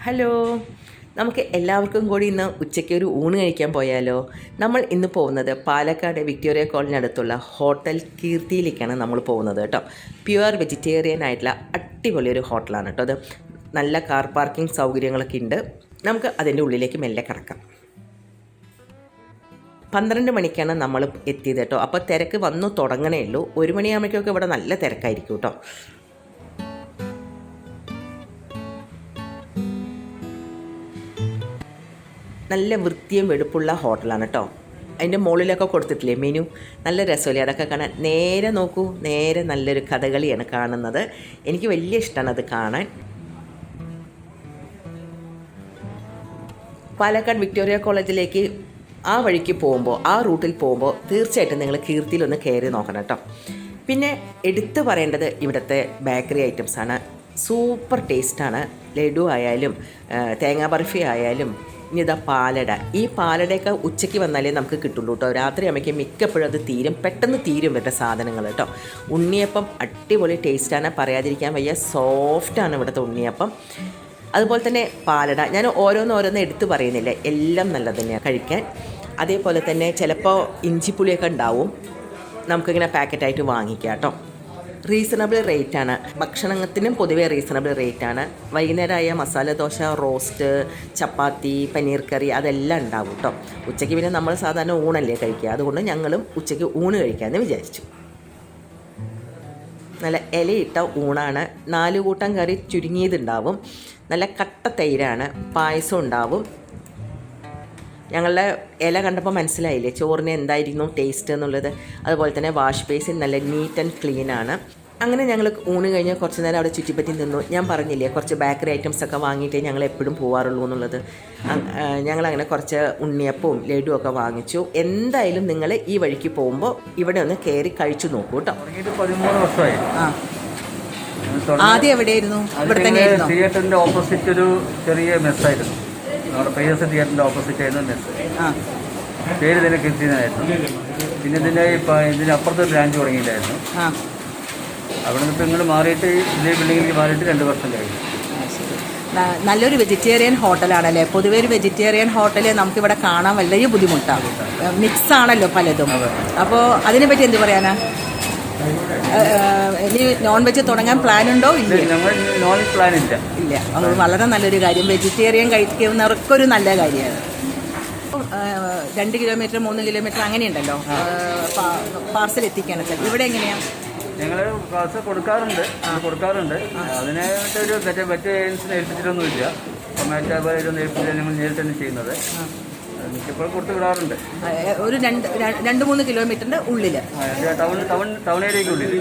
Hello, നമുക്ക് എല്ലാവർക്കും കൂടി ഇന്ന് ഉച്ചയ്ക്ക് ഒരു ഊണ് കഴിക്കാൻ പോയാലോ? നമ്മൾ ഇന്ന് പോകുന്നത് പാലക്കാട് വിക്ടോറിയ കോളേജിന് അടുത്തുള്ള ഹോട്ടൽ കീർത്തിയിലേക്കാണ് നമ്മൾ പോകുന്നത് കേട്ടോ. പ്യുവർ വെജിറ്റേറിയൻ ആയിട്ടുള്ള അടിപൊളി ഒരു ഹോട്ടലാണ് കേട്ടോ. അത് നല്ല കാർ പാർക്കിംഗ് സൗകര്യങ്ങളൊക്കെ ഉണ്ട്. നമുക്ക് അതിൻ്റെ ഉള്ളിലേക്ക് മെല്ലെ കിടക്കാം. 12 മണിക്കാണ് നമ്മൾ എത്തിയത് കേട്ടോ. അപ്പോൾ തിരക്ക് വന്നു തുടങ്ങണേ ഉള്ളൂ. 1 മണിയാകുമ്പോഴേക്കൊക്കെ ഇവിടെ നല്ല തിരക്കായിരിക്കും കേട്ടോ. നല്ല വൃത്തിയും വെടുപ്പുള്ള ഹോട്ടലാണ് കേട്ടോ. അതിൻ്റെ മുകളിലൊക്കെ കൊടുത്തിട്ടില്ലേ മെനു, നല്ല രസമല്ലേ അതൊക്കെ കാണാൻ. നേരെ നോക്കൂ, നേരെ നല്ലൊരു കഥകളിയാണ് കാണുന്നത്. എനിക്ക് വലിയ ഇഷ്ടമാണ് അത് കാണാൻ. പാലക്കാട് വിക്ടോറിയ കോളേജിലേക്ക് ആ വഴിക്ക് പോകുമ്പോൾ, ആ റൂട്ടിൽ പോകുമ്പോൾ തീർച്ചയായിട്ടും നിങ്ങൾ കീർത്തിയിലൊന്ന് കയറി നോക്കണം കേട്ടോ. പിന്നെ എടുത്തു പറയേണ്ടത് ഇവിടുത്തെ ബേക്കറി ഐറ്റംസാണ്. സൂപ്പർ ടേസ്റ്റാണ്. ലഡു ആയാലും തേങ്ങാ ബർഫി ആയാലും ഇനി ഇതാ പാലട. ഈ പാലടയൊക്കെ ഉച്ചയ്ക്ക് വന്നാലേ നമുക്ക് കിട്ടുള്ളൂ കേട്ടോ. രാത്രി ആകുമ്പോഴേക്കും മിക്കപ്പോഴും അത് തീരും, പെട്ടെന്ന് തീരും ഇവരുടെ സാധനങ്ങൾ കേട്ടോ. ഉണ്ണിയപ്പം അടിപൊളി ടേസ്റ്റാണ്, പറയാതിരിക്കാൻ വയ്യ. സോഫ്റ്റാണ് ഇവിടുത്തെ ഉണ്ണിയപ്പം. അതുപോലെ തന്നെ പാലട ഞാൻ ഓരോന്ന് എടുത്ത് പറയുന്നില്ല, എല്ലാം നല്ലത് തന്നെയാണ് കഴിക്കാൻ. അതേപോലെ തന്നെ ചിലപ്പോൾ ഇഞ്ചിപ്പുളിയൊക്കെ ഉണ്ടാവും, നമുക്കിങ്ങനെ പാക്കറ്റായിട്ട് വാങ്ങിക്കാം കേട്ടോ. റീസണബിൾ റേറ്റാണ്. ഭക്ഷണത്തിനും പൊതുവേ റീസണബിൾ റേറ്റാണ്. വൈകുന്നേരമായ മസാല ദോശ, റോസ്റ്റ്, ചപ്പാത്തി, പനീർ കറി അതെല്ലാം ഉണ്ടാവും കേട്ടോ. ഉച്ചയ്ക്ക് പിന്നെ നമ്മൾ സാധാരണ ഊണല്ലേ കഴിക്കുക, അതുകൊണ്ട് ഞങ്ങളും ഉച്ചയ്ക്ക് ഊണ് കഴിക്കാമെന്ന് വിചാരിച്ചു. നല്ല ഇലയിട്ട ഊണാണ്. 4 കൂട്ടം കറി ചുരുങ്ങിയതുണ്ടാവും. നല്ല കട്ട തൈരാണ്. പായസം ഉണ്ടാവും. ഞങ്ങളുടെ ഇല കണ്ടപ്പോൾ മനസ്സിലായില്ലേ ചോറിന് എന്തായിരുന്നു ടേസ്റ്റ് എന്നുള്ളത്. അതുപോലെ തന്നെ വാഷ് ബേസിൻ നല്ല നീറ്റ് ആൻഡ് ക്ലീനാണ്. അങ്ങനെ ഞങ്ങൾ ഊണ് കഴിഞ്ഞ് കുറച്ച് നേരം അവിടെ ചുറ്റിപ്പറ്റി നിന്നു. ഞാൻ പറഞ്ഞില്ലേ കുറച്ച് ബേക്കറി ഐറ്റംസൊക്കെ വാങ്ങിയിട്ടേ ഞങ്ങൾ എപ്പോഴും പോകാറുള്ളൂ എന്നുള്ളത്. ഞങ്ങളങ്ങനെ കുറച്ച് ഉണ്ണിയപ്പവും ലഡുവും ഒക്കെ വാങ്ങിച്ചു. എന്തായാലും നിങ്ങൾ ഈ വഴിക്ക് പോകുമ്പോൾ ഇവിടെ ഒന്ന് കയറി കഴിച്ചു നോക്കൂ കേട്ടോ. 13 വർഷമായി. ആദ്യം എവിടെയായിരുന്നു? ഇവിടെ തന്നെയായിരുന്നു. തിയേറ്ററിന്റെ ഓപ്പോസിറ്റ് ഒരു ചെറിയ മെസ്സായിരുന്നു. നമ്മുടെ PSC തിയേറ്ററിന്റെ ഓപ്പോസിറ്റ് ആയിരുന്നു മെസ്സ്. പേര് ഇതിനെ കീർത്തിനായിരുന്നു. പിന്നെ ഇതിനപ്പുറത്തൊരു ബ്രാഞ്ച് തുടങ്ങിയിട്ടായിരുന്നു. അവിടെ നിന്ന് ഇപ്പോൾ ഇങ്ങോട്ട് മാറിയിട്ട് ഇതേ ബിൽഡിങ്ങിലേക്ക് മാറിയിട്ട് 2 വർഷം കഴിഞ്ഞു. നല്ലൊരു വെജിറ്റേറിയൻ ഹോട്ടലാണല്ലേ. പൊതുവെ ഒരു വെജിറ്റേറിയൻ ഹോട്ടൽ നമുക്കിവിടെ കാണാൻ വലിയ ബുദ്ധിമുട്ടാണ്. മിക്സ് ആണല്ലോ പലതും. അപ്പോൾ അതിനെപ്പറ്റി എന്ത് പറയാനാ? ഇനി നോൺ വെജ് തുടങ്ങാൻ പ്ലാൻ ഉണ്ടോ? ഇല്ല, നോൺ പ്ലാൻ ഇല്ല. ഇല്ല, അത് വളരെ നല്ലൊരു കാര്യം. വെജിറ്റേറിയൻ കഴിക്കുന്നവർക്കൊരു നല്ല കാര്യമാണ്. 2 കിലോമീറ്റർ 3 കിലോമീറ്റർ അങ്ങനെയുണ്ടല്ലോ പാർസൽ എത്തിക്കാനൊക്കെ. ഇവിടെ എങ്ങനെയാണ്? ഞങ്ങൾ പാർസൽ കൊടുക്കാറുണ്ട്. അതിനായിട്ടൊരു മറ്റേ ഏജൻസിനെ ഏൽപ്പിച്ചിട്ടൊന്നുമില്ല. ടൊമാറ്റോ ഇതൊന്നും ഏൽപ്പിച്ചില്ല, ഞങ്ങൾ നേരിട്ട് തന്നെ ചെയ്യുന്നത്. ഇപ്പോൾ കൊടുത്ത് വിടാറുണ്ട്. ഒരു 2-3 കിലോമീറ്ററിൻ്റെ ഉള്ളിൽ, ടൗൺ ഏരിയയ്ക്കുള്ളിൽ.